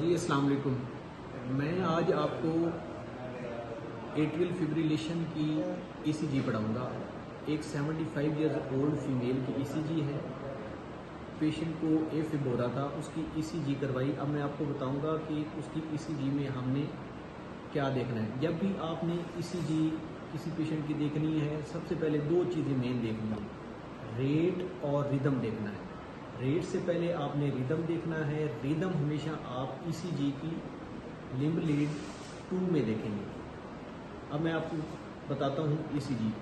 जी अस्सलाम वालेकुम। मैं आज आपको एट्रियल फिब्रिलेशन की ईसीजी पढ़ाऊँगा। एक 75 इयर्स ओल्ड फीमेल की ईसीजी है। पेशेंट को एफib हो रहा था, उसकी ईसीजी करवाई। अब मैं आपको बताऊंगा कि उसकी ईसीजी में हमने क्या देखना है। जब भी आपने ईसीजी किसी पेशेंट की देखनी है, सबसे पहले दो चीज़ें मेन देखनी है, रेट और रिदम देखना है। रेट से पहले आपने रिदम देखना है। रिदम हमेशा आप ईसीजी की लिम्ब लीड 2 में देखेंगे। अब मैं आपको बताता हूँ ईसीजी।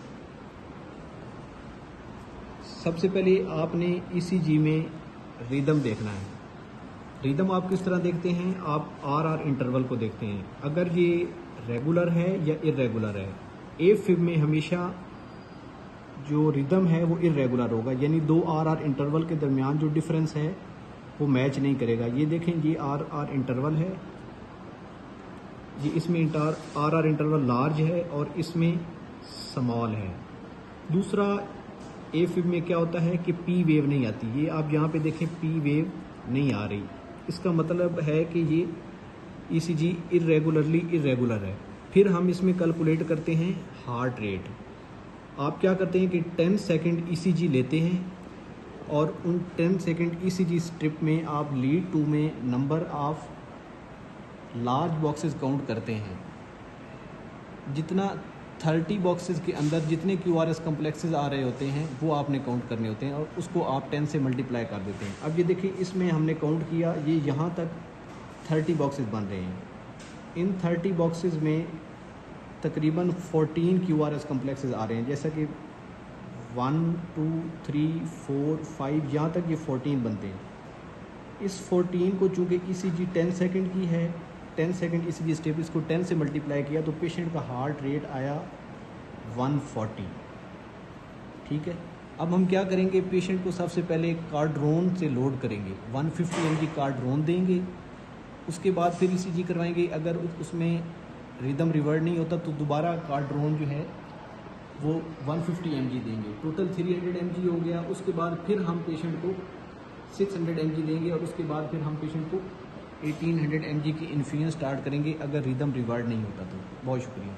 सबसे पहले आपने ईसीजी में रिदम देखना है। रिदम आप किस तरह देखते हैं? आप आर इंटरवल को देखते हैं। अगर ये रेगुलर है या इरेगुलर है। एफib में हमेशा जो रिदम है वो इरेगुलर होगा, यानी दो आर इंटरवल के दरमियान जो डिफरेंस है वो मैच नहीं करेगा। ये देखें, ये आर इंटरवल है, ये इसमें आर इंटरवल लार्ज है और इसमें स्मॉल है। दूसरा, एफib में क्या होता है कि पी वेव नहीं आती। ये आप यहाँ पे देखें, पी वेव नहीं आ रही। इसका मतलब है कि ये ईसीजी इरेगुलर है। फिर हम इसमें कैलकुलेट करते हैं हार्ट रेट। आप क्या करते हैं कि 10 सेकंड ईसीजी लेते हैं और उन 10 सेकंड ईसीजी स्ट्रिप में आप लीड 2 में number of large boxes count करते हैं। जितना 30 बॉक्सेस के अंदर जितने QRS कम्प्लेक्सेस आ रहे होते हैं वो आपने काउंट करने होते हैं और उसको आप 10 से मल्टीप्लाई कर देते हैं। अब ये देखिए, इसमें हमने काउंट किया, ये यहाँ तक 30 बॉक्सेस बन रहे हैं। इन 30 बॉक्सेस में तकरीबन 14 QRS कम्प्लेक्सेस आ रहे हैं, जैसा कि 1 2 3 4 5 यहाँ तक ये 14 बनते हैं। इस 14 को चूँकि ईसीजी 10 सेकंड की है, 10 सेकंड ईसीजी स्टेप, इसको 10 से मल्टीप्लाई किया तो पेशेंट का हार्ट रेट आया 140। ठीक है। अब हम क्या करेंगे, पेशेंट को सबसे पहले कार्ड्रोन से लोड करेंगे, 150 mg कार्ड्रोन देंगे। उसके बाद फिर ईसीजी करवाएंगे। अगर उसमें रिदम रिवर्ट नहीं होता तो दोबारा कार्ड्रोन जो है वो 150 mg देंगे। टोटल 300 mg हो गया। उसके बाद फिर हम पेशेंट को 600 mg देंगे और उसके बाद फिर हम पेशेंट को 1800 mg की इन्फ्यूजन स्टार्ट करेंगे अगर रिदम रिवर्ट नहीं होता तो। बहुत शुक्रिया।